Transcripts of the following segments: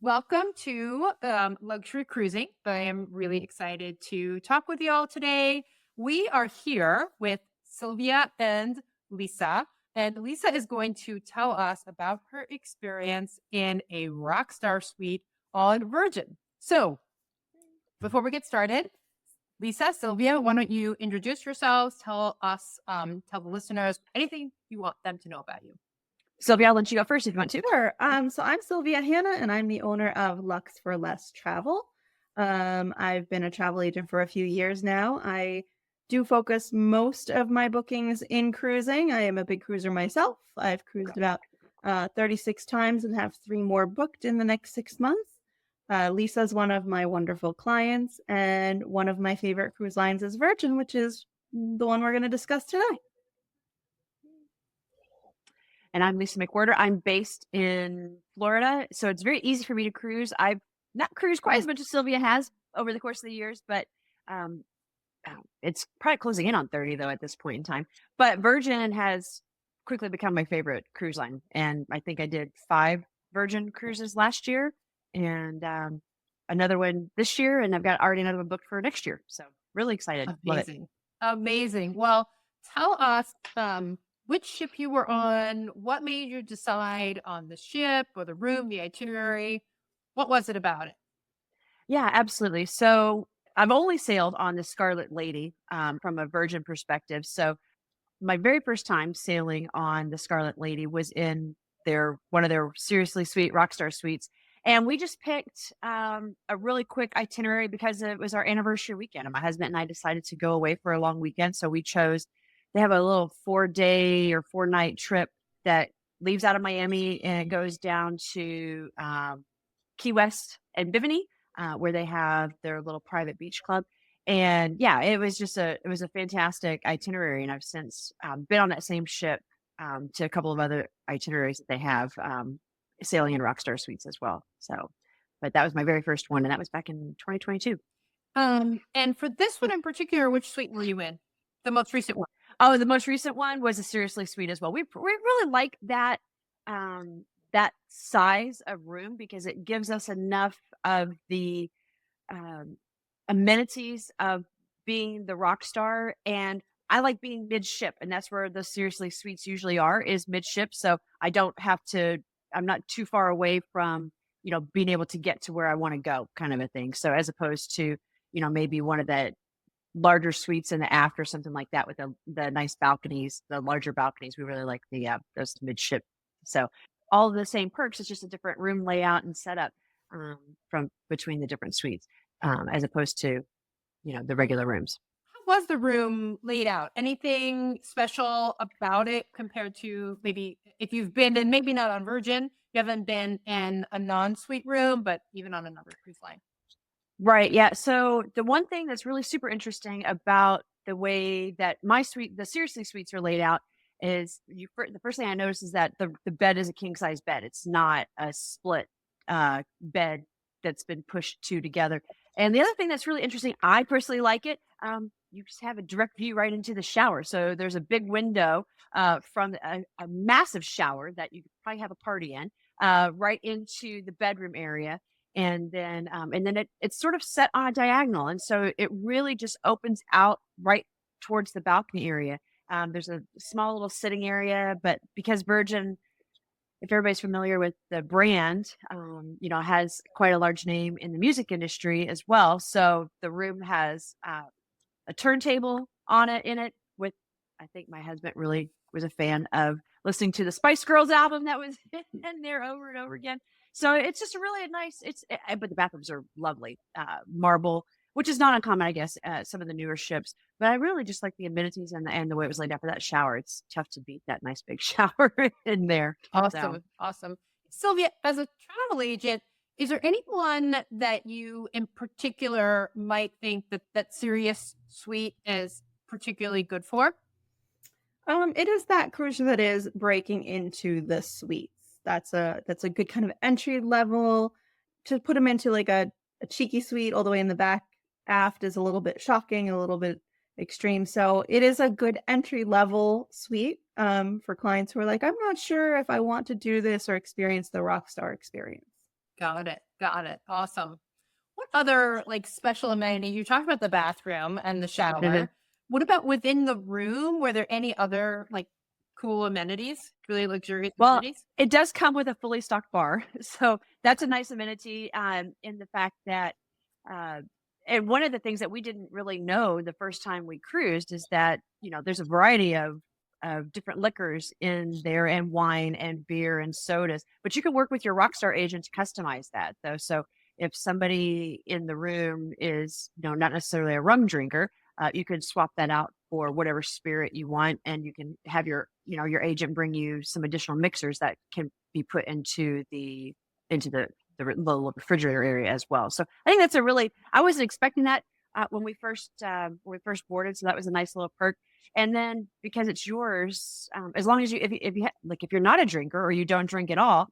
Welcome to Luxury Cruising. I am really excited to talk with you all today. We are here with Sylvia and Lisa, and Lisa is going to tell us about her experience in a Rockstar suite on Virgin. So, before we get started, Lisa, Sylvia, why don't you introduce yourselves? Tell us, tell the listeners anything you want them to know about you. Sylvia, I'll let you go first if you want to. Sure. So I'm Sylvia Hanna, and I'm the owner of Lux for Less Travel. I've been a travel agent for a few years now. I do focus most of my bookings in cruising. I am a big cruiser myself. I've cruised about 36 times and have 3 more booked in the next 6 months. Lisa's one of my wonderful clients, and one of my favorite cruise lines is Virgin, which is the one we're going to discuss today. And I'm Lisa McWhorter. I'm based in Florida, so it's very easy for me to cruise. I've not cruised quite as much as Sylvia has over the course of the years, but it's probably closing in on 30, though, at this point in time. But Virgin has quickly become my favorite cruise line, and I think I did 5 Virgin cruises last year, and another one this year, and I've got already another one booked for next year. So really excited. Love it. Amazing. Amazing. Well, tell us which ship you were on, what made you decide on the ship or the room, the itinerary? What was it about it? Yeah, absolutely. So I've only sailed on the Scarlet Lady from a Virgin perspective. So my very first time sailing on the Scarlet Lady was in one of their Seriously Suite Rockstar suites. And we just picked a really quick itinerary because it was our anniversary weekend. And my husband and I decided to go away for a long weekend. So we chose, they have a little 4-day or 4-night trip that leaves out of Miami and it goes down to Key West and Bimini, where they have their little private beach club. And yeah, it was a fantastic itinerary. And I've since been on that same ship to a couple of other itineraries that they have sailing in Rockstar suites as well. So, but that was my very first one, and that was back in 2022. And for this one in particular, which suite were you in? The most recent one. Oh, the most recent one was a Seriously Suite as well. We really like that that size of room because it gives us enough of the amenities of being the Rockstar, and I like being midship, and that's where the Seriously Suites usually are, is midship. So I don't have to, I'm not too far away from, being able to get to where I want to go, kind of a thing. So as opposed to, maybe one of the larger suites in the aft or something like that with the nice balconies, the larger balconies, we really like those midship. So all of the same perks, it's just a different room layout and setup from between the different suites, as opposed to, the regular rooms. How was the room laid out? Anything special about it compared to maybe if you've been in, maybe not on Virgin, you haven't been in a non-suite room, but even on another cruise line? Right. Yeah. So the one thing that's really super interesting about the way that my suite, the Seriously Suites are laid out is the first thing I noticed is that the bed is a king size bed. It's not a split bed that's been pushed two together. And the other thing that's really interesting, I personally like it. You just have a direct view right into the shower. So there's a big window from a massive shower that you could probably have a party in, right into the bedroom area. And then it's sort of set on a diagonal. And so it really just opens out right towards the balcony area. There's a small little sitting area, but because Virgin, if everybody's familiar with the brand, has quite a large name in the music industry as well. So the room has a turntable in it with, I think my husband really was a fan of listening to the Spice Girls album that was in there over and over again. So it's just a really nice, but the bathrooms are lovely, marble, which is not uncommon, I guess, some of the newer ships. But I really just like the amenities and the way it was laid out for that shower. It's tough to beat that nice big shower in there. Awesome. So. Awesome. Sylvia, as a travel agent, is there anyone that you in particular might think that Sirius Suite is particularly good for? It is that cruiser that is breaking into the suites. That's a good kind of entry level. To put them into like a cheeky suite all the way in the back aft is a little bit shocking, a little bit extreme. So it is a good entry level suite for clients who are like, I'm not sure if I want to do this or experience the Rockstar experience. Got it. Got it. Awesome. What other like special amenity? You talked about the bathroom and the Mhm. shower. What about within the room? Were there any other like cool amenities, really luxurious Well, amenities? it does come with a fully stocked bar, so that's a nice amenity, in the fact that, uh and one of the things that we didn't really know the first time we cruised is that, there's a variety of different liquors in there and wine and beer and sodas, but you can work with your Rockstar agent to customize that, though, so if somebody in the room is, not necessarily a rum drinker, you could swap that out for whatever spirit you want, and you can have your agent bring you some additional mixers that can be put into the little refrigerator area as well. So I think that's a really I wasn't expecting that when we first boarded, so that was a nice little perk. And then because it's yours, as long as if you're not a drinker or you don't drink at all,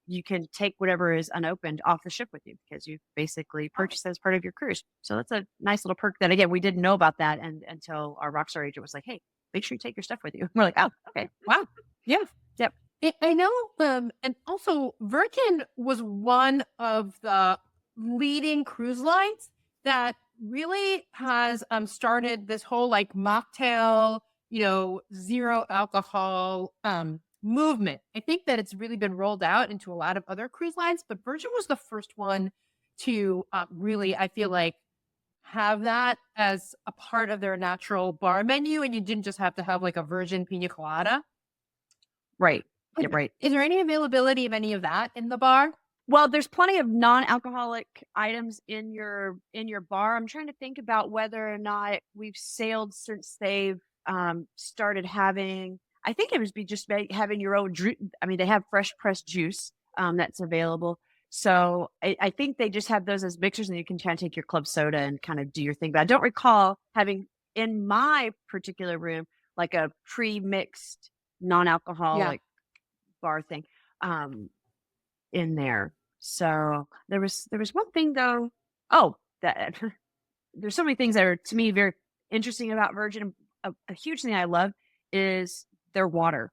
you can take whatever is unopened off the ship with you because you basically Oh, purchased as part of your cruise. So that's a nice little perk that again we didn't know about that and until our Rockstar agent was like, "Hey, make sure you take your stuff with you." We're like, "Oh, okay, wow. Yeah. yep, I know. And also Virgin was one of the leading cruise lines that really has started this whole like mocktail, zero alcohol movement. I think that it's really been rolled out into a lot of other cruise lines, but Virgin was the first one to really, I feel like, have that as a part of their natural bar menu, and you didn't just have to have like a Virgin pina colada. right, Is yep, right." is there any availability of any of that in the bar? Well, there's plenty of non-alcoholic items in your bar. I'm trying to think about whether or not we've sailed since they've started having. I think it was be just having your own. I mean, they have fresh pressed juice that's available. So I think they just have those as mixers, and you can kind of take your club soda and kind of do your thing. But I don't recall having in my particular room like a pre-mixed Yeah. non-alcoholic bar thing. Um, in there. So there was one thing though. Oh, that there's so many things that are to me very interesting about Virgin. A huge thing I love is their water.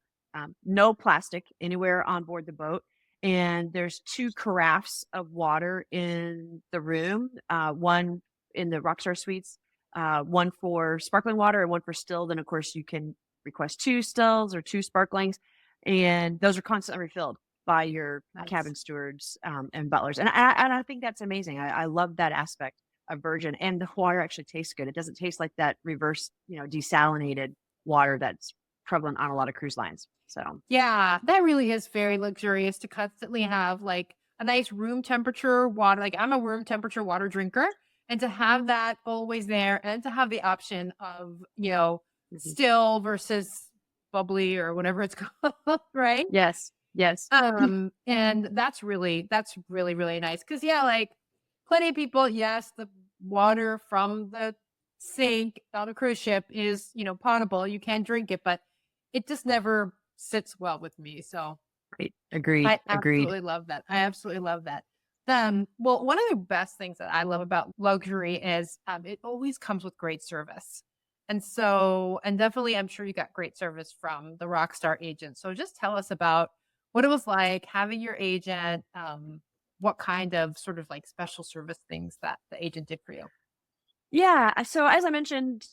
No plastic anywhere on board the boat. And there's two carafes of water in the room. One in the Rockstar Suites, one for sparkling water and one for still. Then of course you can request two stills or two sparklings, and those are constantly refilled by your Nice. cabin stewards and butlers. And I think that's amazing. I love that aspect of Virgin, and the water actually tastes good. It doesn't taste like that reverse, desalinated water that's prevalent on a lot of cruise lines. So Yeah, that really is very luxurious to constantly have like a nice room temperature water. Like I'm a room temperature water drinker, and to have that always there and to have the option of, mhm. still versus bubbly or whatever it's called, right? Yes, yes, And that's really, really nice. Cause yeah, like plenty of people, yes, the water from the sink on a cruise ship is, potable. You can drink it, but it just never sits well with me. So right. Agreed, I agreed. absolutely love that. I absolutely love that. Well, one of the best things that I love about luxury is it always comes with great service. And definitely, I'm sure you got great service from the Rockstar agent. So just tell us about what it was like having your agent, what kind of sort of like special service things that the agent did for you. Yeah. So as I mentioned,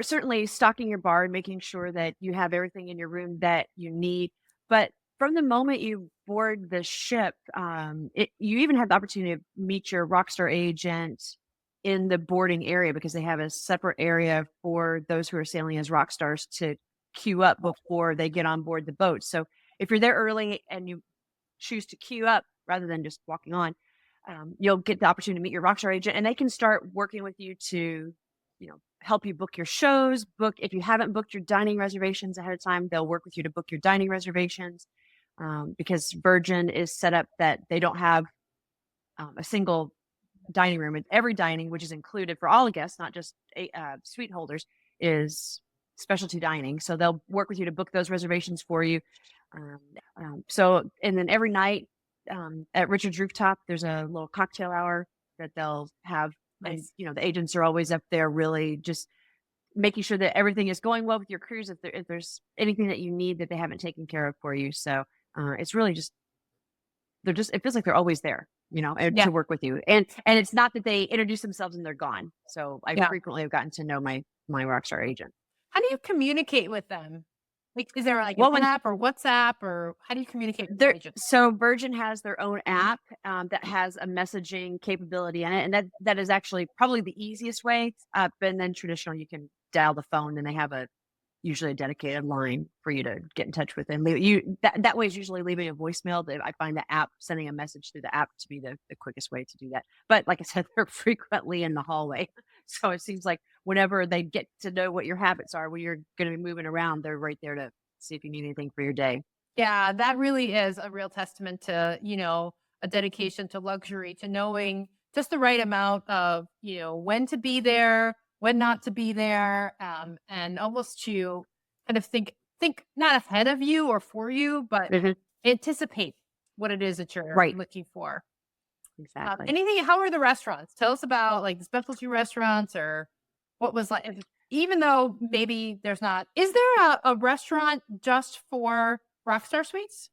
certainly stocking your bar and making sure that you have everything in your room that you need. But from the moment you board the ship, you even have the opportunity to meet your Rockstar agent in the boarding area because they have a separate area for those who are sailing as rock stars to queue up before they get on board the boat. So if you're there early and you choose to queue up rather than just walking on, you'll get the opportunity to meet your Rockstar agent, and they can start working with you to, help you book your shows. Book if you haven't booked your dining reservations ahead of time, they'll work with you to book your dining reservations. Because Virgin is set up that they don't have a single dining room. Every dining, which is included for all guests, not just suite holders, is specialty dining. So they'll work with you to book those reservations for you. Um, and then every night at Richard's Rooftop, there's a little cocktail hour that they'll have. And, Nice. the agents are always up there really just making sure that everything is going well with your cruise. If there's anything that you need that they haven't taken care of for you. So it's really just it feels like they're always there, Yeah. to work with you. And it's not that they introduce themselves and they're gone. So I Yeah. frequently have gotten to know my Rockstar agent. How do you communicate with them? Like, is there like Well, an app or WhatsApp, or how do you communicate with your agents? So Virgin has their own app that has a messaging capability in it, and that is actually probably the easiest way. And then traditional, you can dial the phone, and they have usually a dedicated line for you to get in touch with. And that way is usually leaving a voicemail. I find the app, sending a message through the app, to be the quickest way to do that. But like I said, they're frequently in the hallway, so it seems like whenever they get to know what your habits are when you're going to be moving around, they're right there to see if you need anything for your day. Yeah, that really is a real testament to, a dedication to luxury, to knowing just the right amount of, when to be there, when not to be there, and almost to kind of think not ahead of you or for you, but anticipate what it is that you're Right. looking for. Exactly. How are the restaurants? Tell us about like the specialty restaurants, or what was like, even though maybe there's not, is there a restaurant just for Rockstar Suites?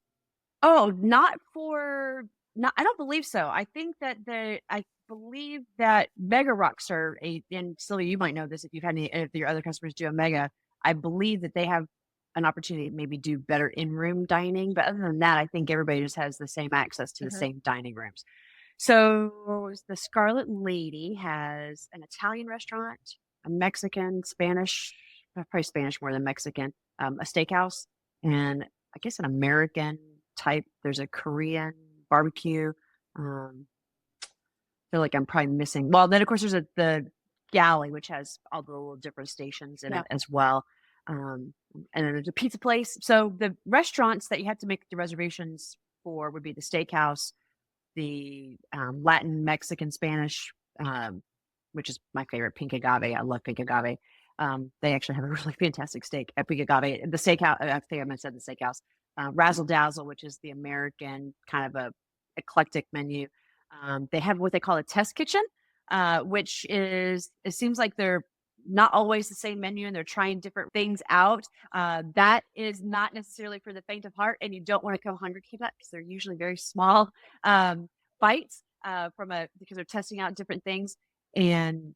Oh, I don't believe so. I think that I believe that Mega Rockstar, and Sylvia, you might know this if your other customers do a Mega, I believe that they have an opportunity to maybe do better in-room dining. But other than that, I think everybody just has the same access to the same dining rooms. So the Scarlet Lady has an Italian restaurant, a Mexican, Spanish, probably Spanish more than Mexican, a steakhouse, and I guess an American type. There's a Korean barbecue. Feel like I'm probably missing. Well, then of course there's the galley, which has all the little different stations in it as well. And then there's a pizza place. So the restaurants that you have to make the reservations for would be the steakhouse, the Latin, Mexican, Spanish, which is my favorite, pink agave. I love pink agave. They actually have a really fantastic steak at pink agave. The steakhouse, I think I mentioned the steakhouse. Razzle Dazzle, which is the American kind of a eclectic menu. They have what they call a test kitchen, which is, it seems like they're not always the same menu and they're trying different things out. That is not necessarily for the faint of heart, and you don't want to come hungry because they're usually very small bites because they're testing out different things. And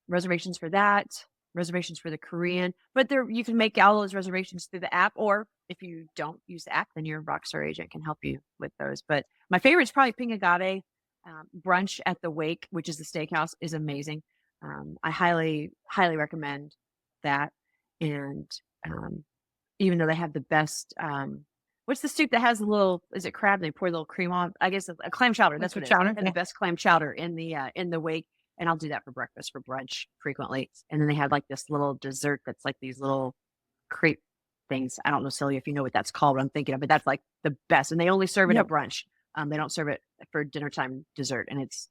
reservations for that, reservations for the Korean, but you can make all those reservations through the app, or if you don't use the app, then your Rockstar agent can help you with those. But my favorite is probably pink agave. Brunch at the Wake, which is the steakhouse, is amazing. I highly recommend that. And even though they have the best, what's the soup that has a little, is it crab? And they pour a little cream on, I guess a clam chowder. That's what it is. Chowder, And the best clam chowder in the Wake. And I'll do that for breakfast, for brunch frequently. And then they have like this little dessert that's like these little crepe things. I don't know, Celia, if you know what that's called, what I'm thinking of, but that's like the best. And they only serve it at brunch. They don't serve it for dinner time dessert. And it's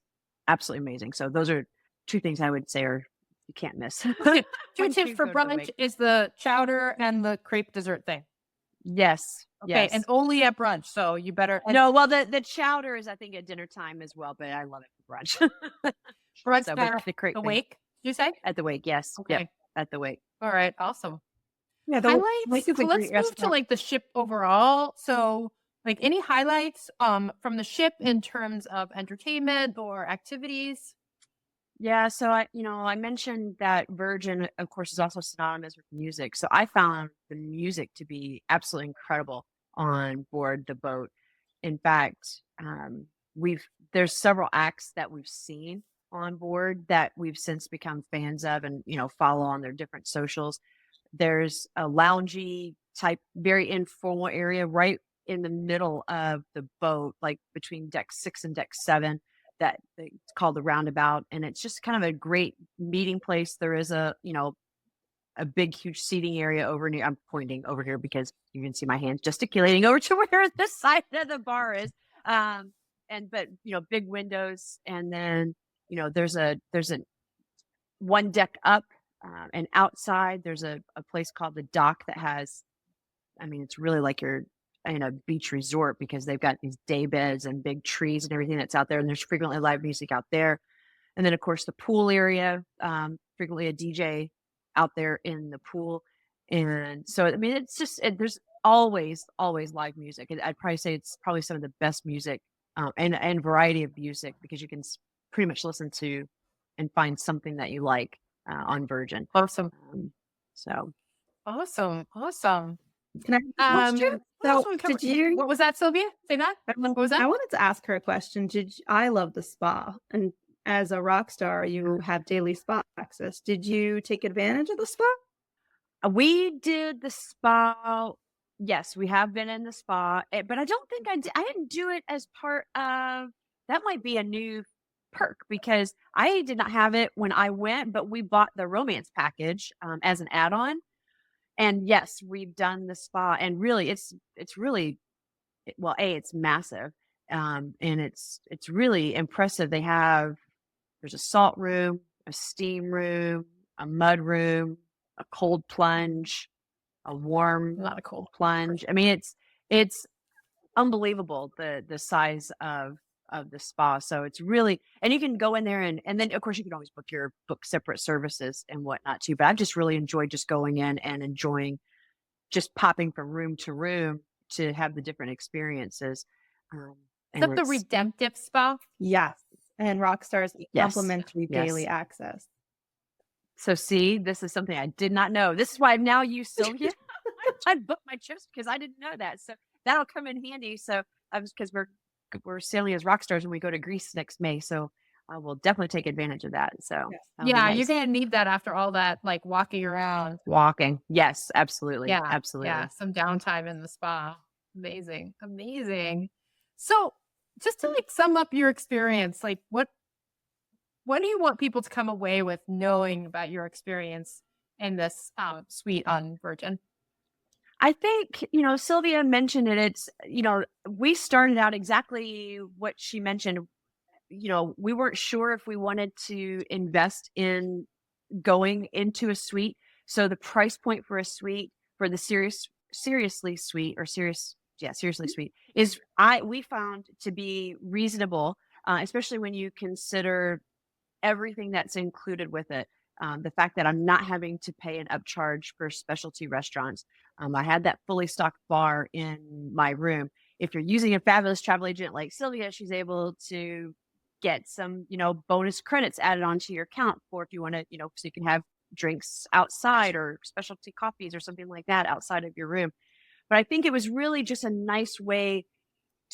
absolutely amazing. So those are two things I would say you can't miss. Two tips for brunch is the chowder and the crepe dessert thing. Yes. Okay, yes. and only at brunch, so you better. No, well, the chowder is, I think, at dinner time as well, but I love it for brunch. Brunch so, at the crepe the thing. Wake, did you say? At the Wake, yes. Okay. Yep, at the Wake. All right, awesome. Yeah, Highlights. So let's move to like the ship overall. So, like, any highlights from the ship in terms of entertainment or activities? Yeah, so I mentioned that Virgin, of course, is also synonymous with music. So I found the music to be absolutely incredible on board the boat. In fact, there's several acts that we've seen on board that we've since become fans of, and follow on their different socials. There's a loungy type, very informal area right in the middle of the boat, like between deck 6 and deck 7. It's called the Roundabout, and it's just kind of a great meeting place. There is a big, huge seating area over near. I'm pointing over here because you can see my hands gesticulating over to where this side of the bar is. But big windows, and then there's a one deck up, and outside there's a place called the Dock that has, it's really like you're in a beach resort because they've got these day beds and big trees and everything that's out there, and there's frequently live music out there. And then of course the pool area, frequently a DJ out there in the pool. And so it's just there's always live music. I'd probably say it's probably some of the best music and variety of music, because you can pretty much listen to and find something that you like on Virgin. Awesome. So Awesome. Awesome. Can I ask a question? So, Did you? what was that, Sylvia? Say that? What was that? I wanted to ask her a question. I love the spa, and as a rock star, you have daily spa access. Did you take advantage of the spa? We did the spa. Yes, we have been in the spa, but I don't think I didn't do it as part of. That might be a new perk, because I did not have it when I went, but we bought the romance package as an add-on. And yes, we've done the spa, and really, it's really, well, it's massive, and it's really impressive. There's a salt room, a steam room, a mud room, a cold plunge, a warm A lot of cool. plunge. I mean, it's unbelievable, the size of the spa. So it's really, and you can go in there, and then of course you can always book separate services and whatnot too. But I've just really enjoyed just going in and enjoying just popping from room to room to have the different experiences. Is that the redemptive spa? Yes, and Rockstar's Yes, complimentary daily yes. access. So see, this is something I did not know. This is why I've now used Sylvia. I booked my trips because I didn't know that. So that'll come in handy. So because we're sailing as rock stars when we go to Greece next May. So I will definitely take advantage of that. So Yes. that'll be Yeah, nice. you're gonna need that after all that like walking around. Walking. Yes, absolutely. Yeah, Absolutely. yeah, some downtime in the spa. Amazing, amazing. So, just to like sum up your experience, like what do you want people to come away with knowing about your experience in this suite on Virgin? I think, Sylvia mentioned it. It's, we started out exactly what she mentioned. We weren't sure if we wanted to invest in going into a suite. So the price point for a suite for the Seriously Suite Seriously Suite we found to be reasonable, especially when you consider everything that's included with it. The fact that I'm not having to pay an upcharge for specialty restaurants. I had that fully stocked bar in my room. If you're using a fabulous travel agent like Sylvia, she's able to get some, bonus credits added onto your account for if you want to, so you can have drinks outside or specialty coffees or something like that outside of your room. But I think it was really just a nice way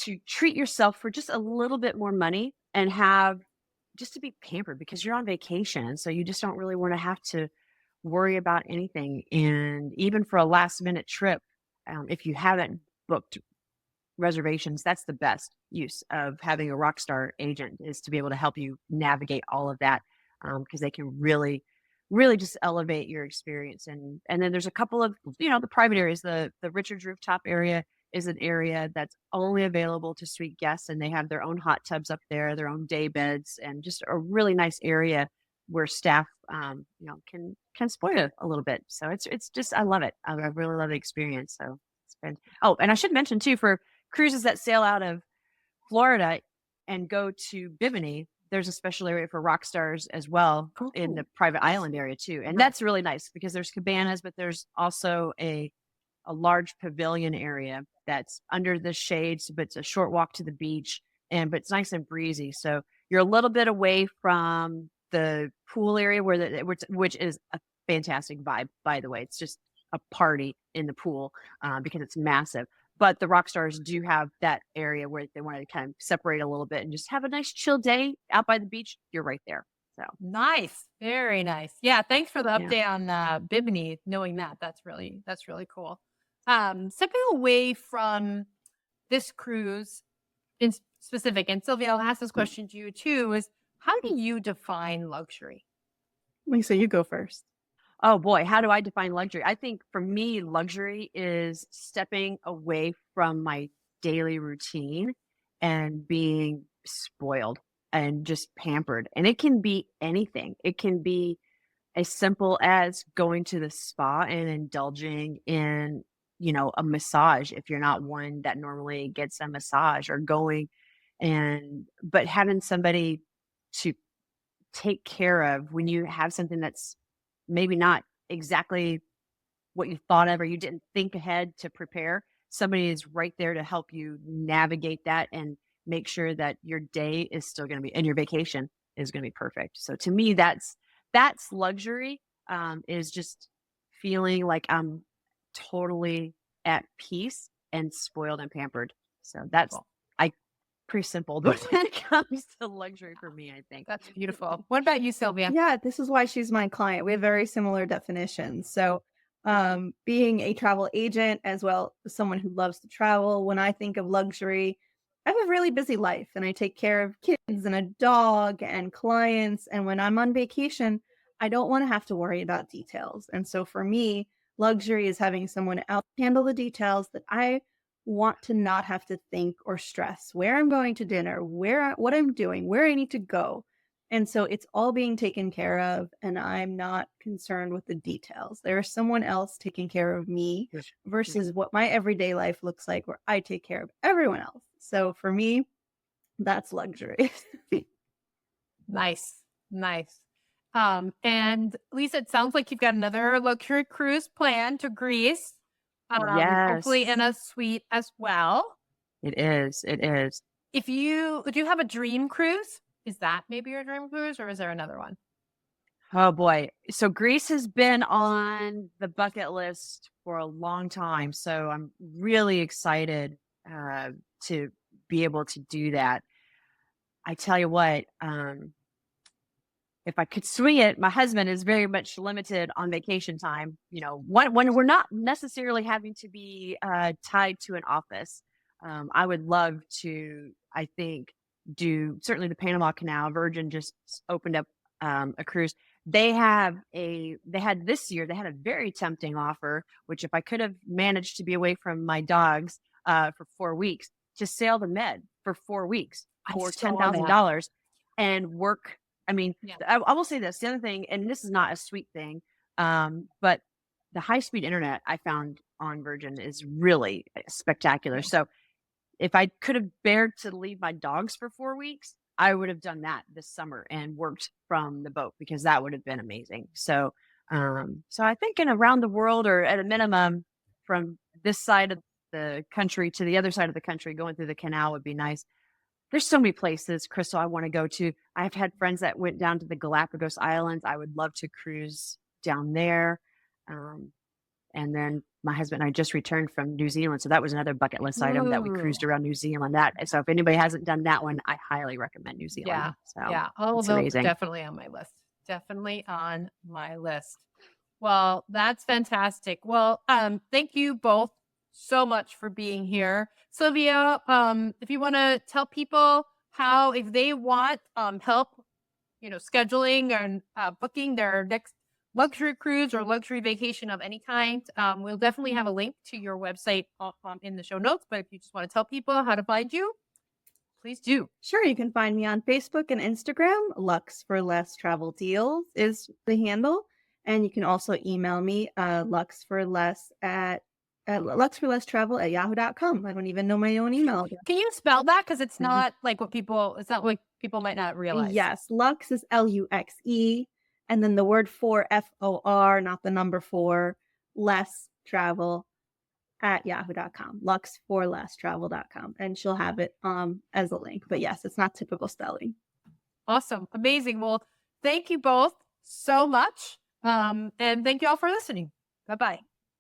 to treat yourself for just a little bit more money and have just to be pampered, because you're on vacation. So you just don't really want to have to worry about anything. And even for a last minute trip, if you haven't booked reservations, that's the best use of having a Rockstar agent, is to be able to help you navigate all of that, because they can really just elevate your experience. And then there's a couple of, the private areas. The Richards rooftop area is an area that's only available to suite guests, and they have their own hot tubs up there, their own day beds, and just a really nice area where staff, can spoil it a little bit. So it's just, I love it. I really love the experience. So it's been, and I should mention too, for cruises that sail out of Florida and go to Bimini, there's a special area for rock stars as well in the private island area too. And that's really nice because there's cabanas, but there's also a large pavilion area that's under the shades, but it's a short walk to the beach, but it's nice and breezy. So you're a little bit away from the pool area which is a fantastic vibe, by the way. It's just a party in the pool because it's massive. But the rock stars do have that area where they want to kind of separate a little bit and just have a nice chill day out by the beach. You're right there. So nice, very nice. Yeah, thanks for the update on Bimini. Knowing that's really cool. Stepping away from this cruise in specific, and Sylvia, I'll ask this question to you too: is how do you define luxury? Lisa, you go first. Oh boy, how do I define luxury? I think for me, luxury is stepping away from my daily routine and being spoiled and just pampered. And it can be anything. It can be as simple as going to the spa and indulging in, a massage if you're not one that normally gets a massage, or but having somebody to take care of when you have something that's maybe not exactly what you thought of, or you didn't think ahead to prepare. Somebody is right there to help you navigate that and make sure that your day is still going to be, and your vacation is going to be perfect. So to me, that's luxury, is just feeling like I'm totally at peace and spoiled and pampered. So that's, Cool. pretty simple when it comes to luxury for me, I think. That's beautiful. What about you, Sylvia? Yeah, this is why she's my client. We have very similar definitions. So, being a travel agent as well as someone who loves to travel, when I think of luxury, I have a really busy life and I take care of kids and a dog and clients. And when I'm on vacation, I don't want to have to worry about details. And so for me, luxury is having someone else handle the details that I want to not have to think or stress where I'm going to dinner, what I'm doing, where I need to go. And so it's all being taken care of, and I'm not concerned with the details. There is someone else taking care of me Yes. versus what my everyday life looks like, where I take care of everyone else. So for me, that's luxury. Nice. Nice. And Lisa, it sounds like you've got another luxury cruise planned to Greece. Hopefully in Yes. a suite as well. It is. It is. Do you have a dream cruise? Is that maybe your dream cruise, or is there another one? Oh boy. So Greece has been on the bucket list for a long time. So I'm really excited to be able to do that. I tell you what, if I could swing it, my husband is very much limited on vacation time. When we're not necessarily having to be tied to an office. I would love to, I think, do certainly the Panama Canal. Virgin just opened up a cruise. They had this year, they had a very tempting offer, which if I could have managed to be away from my dogs for 4 weeks, to sail the Med for 4 weeks for $10,000 and work. I mean, Yeah. I will say this, the other thing, and this is not a sweet thing, but the high-speed internet I found on Virgin is really spectacular. So if I could have bared to leave my dogs for 4 weeks, I would have done that this summer and worked from the boat, because that would have been amazing. So, so I think in around the world, or at a minimum from this side of the country to the other side of the country, going through the canal would be nice. There's so many places, Crystal, I want to go to. I've had friends that went down to the Galapagos Islands. I would love to cruise down there. And then my husband and I just returned from New Zealand. So that was another bucket list item, that we cruised around New Zealand. So if anybody hasn't done that one, I highly recommend New Zealand. Yeah. So Yeah. All of it's those amazing. definitely on my list. Definitely on my list. Well, that's fantastic. Well, thank you both so much for being here. Sylvia, if you want to tell people how, if they want help, scheduling and booking their next luxury cruise or luxury vacation of any kind, we'll definitely have a link to your website in the show notes. But if you just want to tell people how to find you, please do. Sure, you can find me on Facebook and Instagram. Lux for Less Travel Deals is the handle. And you can also email me, luxforless at luxforlesstravel@yahoo.com. I don't even know my own email address. Can you spell that? Because it's not like it's not like people might not realize. Yes, Lux is Luxe, and then the word for, FOR, not the number 4, less travel @yahoo.com. luxforlesstravel.com. And she'll have it as a link. But yes, it's not typical spelling. Awesome. Amazing. Well, thank you both so much. And thank you all for listening. Bye-bye.